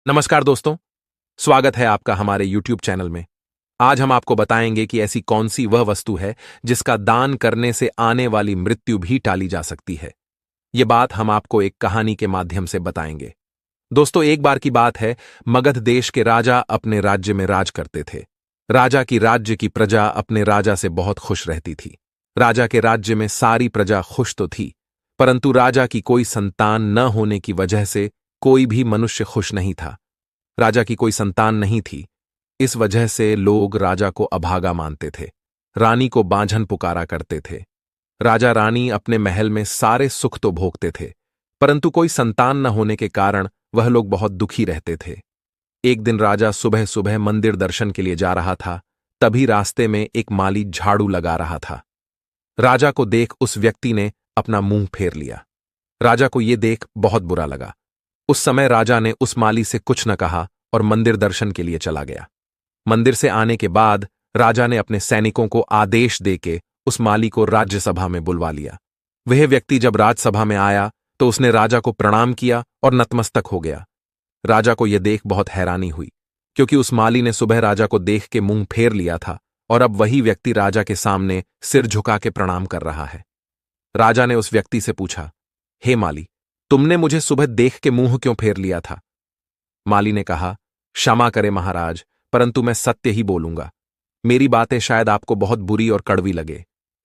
नमस्कार दोस्तों, स्वागत है आपका हमारे YouTube चैनल में। आज हम आपको बताएंगे कि ऐसी कौन सी वह वस्तु है जिसका दान करने से आने वाली मृत्यु भी टाली जा सकती है। ये बात हम आपको एक कहानी के माध्यम से बताएंगे। दोस्तों, एक बार की बात है, मगध देश के राजा अपने राज्य में राज करते थे। राजा की राज्य की प्रजा अपने राजा से बहुत खुश रहती थी। राजा के राज्य में सारी प्रजा खुश तो थी, परंतु राजा की कोई संतान न होने की वजह से कोई भी मनुष्य खुश नहीं था। राजा की कोई संतान नहीं थी, इस वजह से लोग राजा को अभागा मानते थे, रानी को बांझन पुकारा करते थे। राजा रानी अपने महल में सारे सुख तो भोगते थे, परंतु कोई संतान न होने के कारण वह लोग बहुत दुखी रहते थे। एक दिन राजा सुबह सुबह मंदिर दर्शन के लिए जा रहा था, तभी रास्ते में एक माली झाड़ू लगा रहा था। राजा को देख उस व्यक्ति ने अपना मुंह फेर लिया। राजा को यह देख बहुत बुरा लगा। उस समय राजा ने उस माली से कुछ न कहा और मंदिर दर्शन के लिए चला गया। मंदिर से आने के बाद राजा ने अपने सैनिकों को आदेश देके उस माली को राज्यसभा में बुलवा लिया। वह व्यक्ति जब राज्यसभा में आया तो उसने राजा को प्रणाम किया और नतमस्तक हो गया। राजा को यह देख बहुत हैरानी हुई, क्योंकि उस माली ने सुबह राजा को देख के मुंह फेर लिया था और अब वही व्यक्ति राजा के सामने सिर झुका के प्रणाम कर रहा है। राजा ने उस व्यक्ति से पूछा, हे माली, तुमने मुझे सुबह देख के मुंह क्यों फेर लिया था? माली ने कहा, क्षमा करे महाराज, परंतु मैं सत्य ही बोलूंगा। मेरी बातें शायद आपको बहुत बुरी और कड़वी लगे।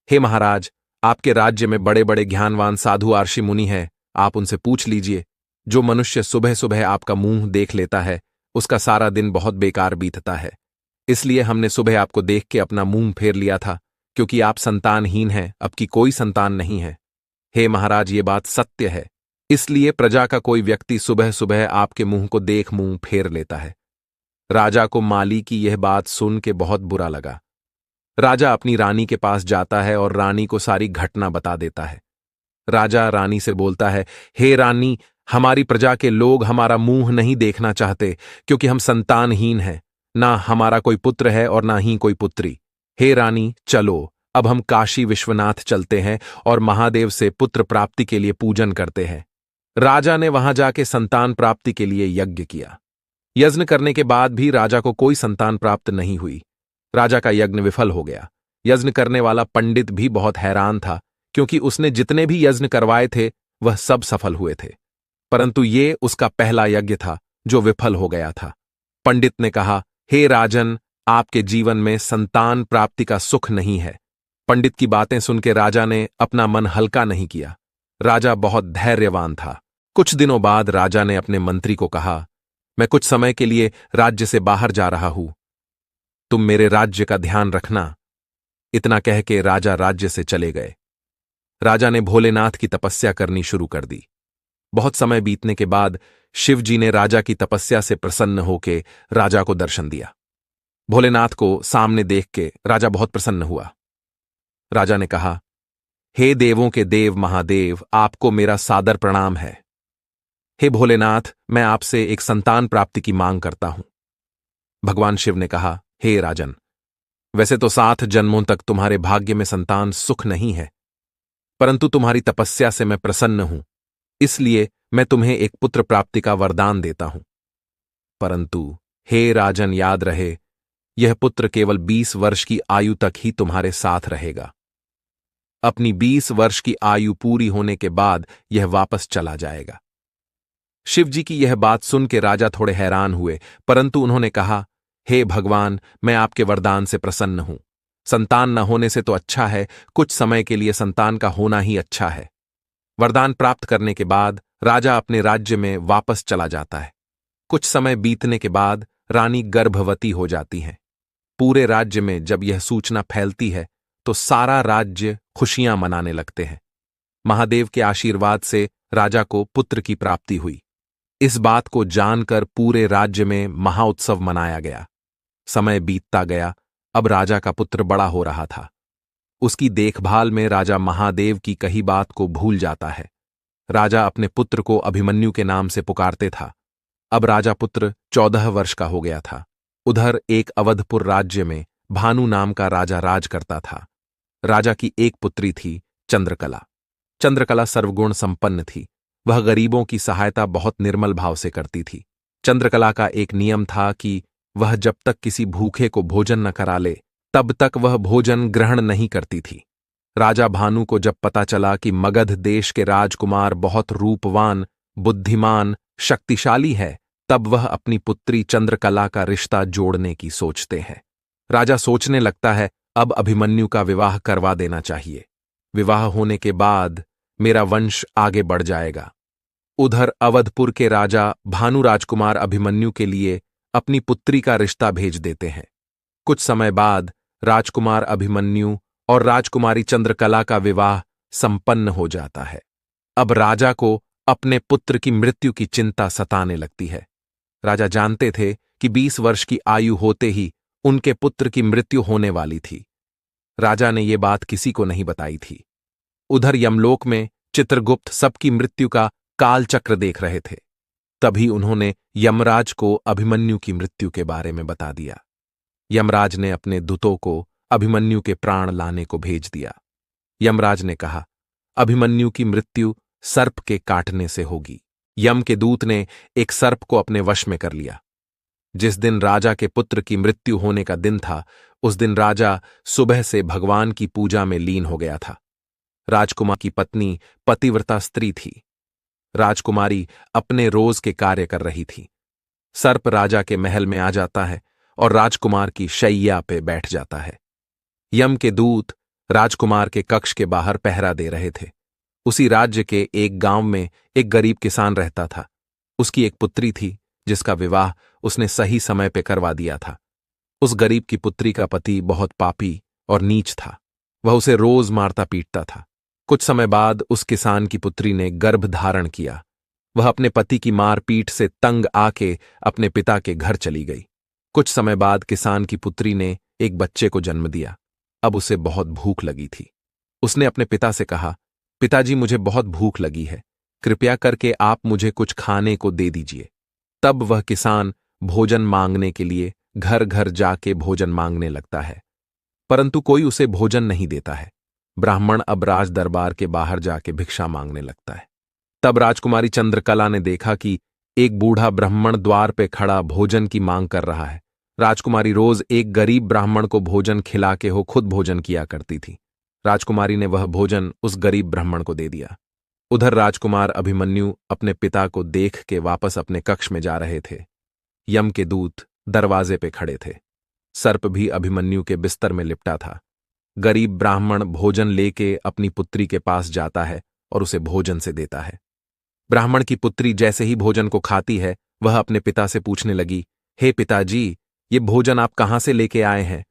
हे महाराज, आपके राज्य में बड़े बड़े ज्ञानवान साधु आर्षि मुनि हैं, आप उनसे पूछ लीजिए। जो मनुष्य सुबह सुबह आपका मुंह देख लेता है, उसका सारा दिन बहुत बेकार बीतता है। इसलिए हमने सुबह आपको देख के अपना मुंह फेर लिया था, क्योंकि आप संतानहीन हैं, अब की कोई संतान नहीं है। हे महाराज, ये बात सत्य है, इसलिए प्रजा का कोई व्यक्ति सुबह सुबह आपके मुंह को देख मुंह फेर लेता है। राजा को माली की यह बात सुन के बहुत बुरा लगा। राजा अपनी रानी के पास जाता है और रानी को सारी घटना बता देता है। राजा रानी से बोलता है, हे रानी, हमारी प्रजा के लोग हमारा मुंह नहीं देखना चाहते, क्योंकि हम संतानहीन हैं, ना हमारा कोई पुत्र है और ना ही कोई पुत्री। हे रानी, चलो अब हम काशी विश्वनाथ चलते हैं और महादेव से पुत्र प्राप्ति के लिए पूजन करते हैं। राजा ने वहां जाके संतान प्राप्ति के लिए यज्ञ किया। यज्ञ करने के बाद भी राजा को कोई संतान प्राप्त नहीं हुई। राजा का यज्ञ विफल हो गया। यज्ञ करने वाला पंडित भी बहुत हैरान था, क्योंकि उसने जितने भी यज्ञ करवाए थे वह सब सफल हुए थे, परंतु ये उसका पहला यज्ञ था जो विफल हो गया था। पंडित ने कहा, हे राजन, आपके जीवन में संतान प्राप्ति का सुख नहीं है। पंडित की बातें सुन के राजा ने अपना मन हल्का नहीं किया। राजा बहुत धैर्यवान था। कुछ दिनों बाद राजा ने अपने मंत्री को कहा, मैं कुछ समय के लिए राज्य से बाहर जा रहा हूं, तुम मेरे राज्य का ध्यान रखना। इतना कह के राजा राज्य से चले गए। राजा ने भोलेनाथ की तपस्या करनी शुरू कर दी। बहुत समय बीतने के बाद शिव जी ने राजा की तपस्या से प्रसन्न होकर राजा को दर्शन दिया। भोलेनाथ को सामने देख के राजा बहुत प्रसन्न हुआ। राजा ने कहा, हे देवों के देव महादेव, आपको मेरा सादर प्रणाम है। हे भोलेनाथ, मैं आपसे एक संतान प्राप्ति की मांग करता हूं। भगवान शिव ने कहा, हे राजन, वैसे तो 7 जन्मों तक तुम्हारे भाग्य में संतान सुख नहीं है, परंतु तुम्हारी तपस्या से मैं प्रसन्न हूं, इसलिए मैं तुम्हें एक पुत्र प्राप्ति का वरदान देता हूं। परंतु हे राजन, याद रहे, यह पुत्र केवल 20 वर्ष की आयु तक ही तुम्हारे साथ रहेगा। अपनी 20 वर्ष की आयु पूरी होने के बाद यह वापस चला जाएगा। शिव जी की यह बात सुन के राजा थोड़े हैरान हुए, परंतु उन्होंने कहा, हे भगवान, मैं आपके वरदान से प्रसन्न हूं। संतान न होने से तो अच्छा है, कुछ समय के लिए संतान का होना ही अच्छा है। वरदान प्राप्त करने के बाद राजा अपने राज्य में वापस चला जाता है। कुछ समय बीतने के बाद रानी गर्भवती हो जाती है। पूरे राज्य में जब यह सूचना फैलती है तो सारा राज्य खुशियां मनाने लगते हैं। महादेव के आशीर्वाद से राजा को पुत्र की प्राप्ति हुई। इस बात को जानकर पूरे राज्य में महाउत्सव मनाया गया। समय बीतता गया, अब राजा का पुत्र बड़ा हो रहा था। उसकी देखभाल में राजा महादेव की कही बात को भूल जाता है। राजा अपने पुत्र को अभिमन्यु के नाम से पुकारते था। अब राजा पुत्र 14 वर्ष का हो गया था। उधर एक अवधपुर राज्य में भानु नाम का राजा राज करता था। राजा की एक पुत्री थी, चंद्रकला। चंद्रकला सर्वगुण संपन्न थी। वह गरीबों की सहायता बहुत निर्मल भाव से करती थी। चंद्रकला का एक नियम था कि वह जब तक किसी भूखे को भोजन न करा ले तब तक वह भोजन ग्रहण नहीं करती थी। राजा भानु को जब पता चला कि मगध देश के राजकुमार बहुत रूपवान, बुद्धिमान, शक्तिशाली है, तब वह अपनी पुत्री चंद्रकला का रिश्ता जोड़ने की सोचते हैं। राजा सोचने लगता है, अब अभिमन्यु का विवाह करवा देना चाहिए। विवाह होने के बाद मेरा वंश आगे बढ़ जाएगा। उधर अवधपुर के राजा भानु राजकुमार अभिमन्यु के लिए अपनी पुत्री का रिश्ता भेज देते हैं। कुछ समय बाद राजकुमार अभिमन्यु और राजकुमारी चंद्रकला का विवाह संपन्न हो जाता है। अब राजा को अपने पुत्र की मृत्यु की चिंता सताने लगती है। राजा जानते थे कि 20 वर्ष की आयु होते ही उनके पुत्र की मृत्यु होने वाली थी। राजा ने ये बात किसी को नहीं बताई थी। उधर यमलोक में चित्रगुप्त सबकी मृत्यु का कालचक्र देख रहे थे। तभी उन्होंने यमराज को अभिमन्यु की मृत्यु के बारे में बता दिया। यमराज ने अपने दूतों को अभिमन्यु के प्राण लाने को भेज दिया। यमराज ने कहा, अभिमन्यु की मृत्यु सर्प के काटने से होगी। यम के दूत ने एक सर्प को अपने वश में कर लिया। जिस दिन राजा के पुत्र की मृत्यु होने का दिन था, उस दिन राजा सुबह से भगवान की पूजा में लीन हो गया था। राजकुमार की पत्नी पतिव्रता स्त्री थी। राजकुमारी अपने रोज के कार्य कर रही थी। सर्प राजा के महल में आ जाता है और राजकुमार की शैया पे बैठ जाता है। यम के दूत राजकुमार के कक्ष के बाहर पहरा दे रहे थे। उसी राज्य के एक गांव में एक गरीब किसान रहता था। उसकी एक पुत्री थी जिसका विवाह उसने सही समय पे करवा दिया था। उस गरीब की पुत्री का पति बहुत पापी और नीच था। वह उसे रोज मारता पीटता था। कुछ समय बाद उस किसान की पुत्री ने गर्भ धारण किया। वह अपने पति की मारपीट से तंग आके अपने पिता के घर चली गई। कुछ समय बाद किसान की पुत्री ने एक बच्चे को जन्म दिया। अब उसे बहुत भूख लगी थी। उसने अपने पिता से कहा, पिताजी मुझे बहुत भूख लगी है, कृपया करके आप मुझे कुछ खाने को दे दीजिए। तब वह किसान भोजन मांगने के लिए घर घर जाके भोजन मांगने लगता है, परंतु कोई उसे भोजन नहीं देता है। ब्राह्मण अब राज दरबार के बाहर जाके भिक्षा मांगने लगता है। तब राजकुमारी चंद्रकला ने देखा कि एक बूढ़ा ब्राह्मण द्वार पे खड़ा भोजन की मांग कर रहा है। राजकुमारी रोज एक गरीब ब्राह्मण को भोजन खिला के हो खुद भोजन किया करती थी। राजकुमारी ने वह भोजन उस गरीब ब्राह्मण को दे दिया। उधर राजकुमार अभिमन्यु अपने पिता को देख के वापस अपने कक्ष में जा रहे थे। यम के दूत दरवाजे पे खड़े थे। सर्प भी अभिमन्यु के बिस्तर में लिपटा था। गरीब ब्राह्मण भोजन लेके अपनी पुत्री के पास जाता है और उसे भोजन से देता है। ब्राह्मण की पुत्री जैसे ही भोजन को खाती है, वह अपने पिता से पूछने लगी, हे पिताजी, ये भोजन आप कहाँ से लेके आए हैं?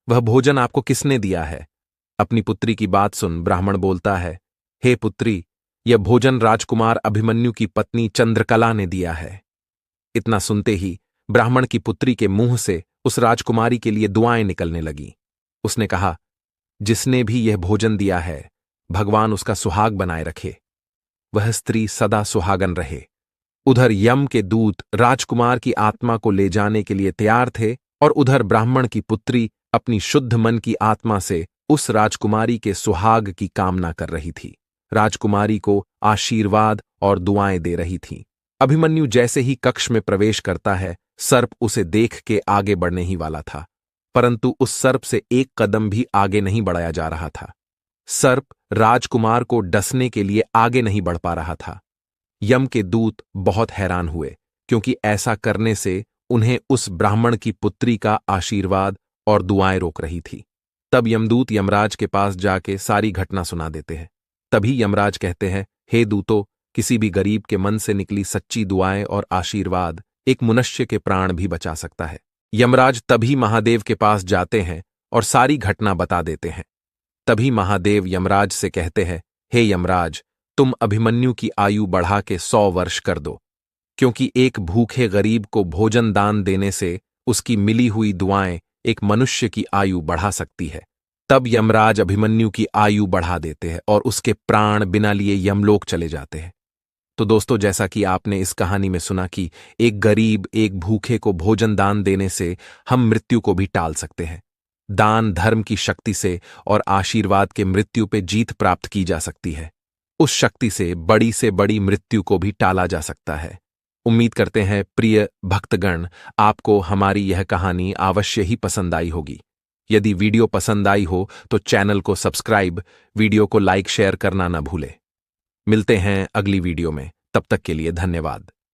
वह भोजन आपको किसने दिया है? अपनी पुत्री की बात सुन ब्राह्मण बोलता है, हे पुत्री, यह भोजन राजकुमार अभिमन्यु की पत्नी चंद्रकला ने दिया है। इतना सुनते ही ब्राह्मण की पुत्री के मुंह से उस राजकुमारी के लिए दुआएं निकलने लगी। उसने कहा, जिसने भी यह भोजन दिया है, भगवान उसका सुहाग बनाए रखे, वह स्त्री सदा सुहागन रहे। उधर यम के दूत राजकुमार की आत्मा को ले जाने के लिए तैयार थे और उधर ब्राह्मण की पुत्री अपनी शुद्ध मन की आत्मा से उस राजकुमारी के सुहाग की कामना कर रही थी। राजकुमारी को आशीर्वाद और दुआएं दे रही थी। अभिमन्यु जैसे ही कक्ष में प्रवेश करता है, सर्प उसे देख के आगे बढ़ने ही वाला था, परंतु उस सर्प से एक कदम भी आगे नहीं बढ़ाया जा रहा था। सर्प राजकुमार को डसने के लिए आगे नहीं बढ़ पा रहा था। यम के दूत बहुत हैरान हुए, क्योंकि ऐसा करने से उन्हें उस ब्राह्मण की पुत्री का आशीर्वाद और दुआएं रोक रही थी। तब यमदूत यमराज के पास जाके सारी घटना सुना देते हैं। तभी यमराज कहते हैं, हे दूतो, किसी भी गरीब के मन से निकली सच्ची दुआएं और आशीर्वाद एक मनुष्य के प्राण भी बचा सकता है। यमराज तभी महादेव के पास जाते हैं और सारी घटना बता देते हैं। तभी महादेव यमराज से कहते हैं, हे यमराज, तुम अभिमन्यु की आयु बढ़ा के 100 वर्ष कर दो, क्योंकि एक भूखे गरीब को भोजन दान देने से उसकी मिली हुई दुआएं एक मनुष्य की आयु बढ़ा सकती है। तब यमराज अभिमन्यु की आयु बढ़ा देते हैं और उसके प्राण बिना लिए यमलोक चले जाते हैं। तो दोस्तों, जैसा कि आपने इस कहानी में सुना कि एक गरीब एक भूखे को भोजन दान देने से हम मृत्यु को भी टाल सकते हैं। दान धर्म की शक्ति से और आशीर्वाद के मृत्यु पे जीत प्राप्त की जा सकती है। उस शक्ति से बड़ी मृत्यु को भी टाला जा सकता है। उम्मीद करते हैं प्रिय भक्तगण, आपको हमारी यह कहानी अवश्य ही पसंद आई होगी। यदि वीडियो पसंद आई हो तो चैनल को सब्सक्राइब, वीडियो को लाइक शेयर करना न भूलें। मिलते हैं अगली वीडियो में, तब तक के लिए धन्यवाद।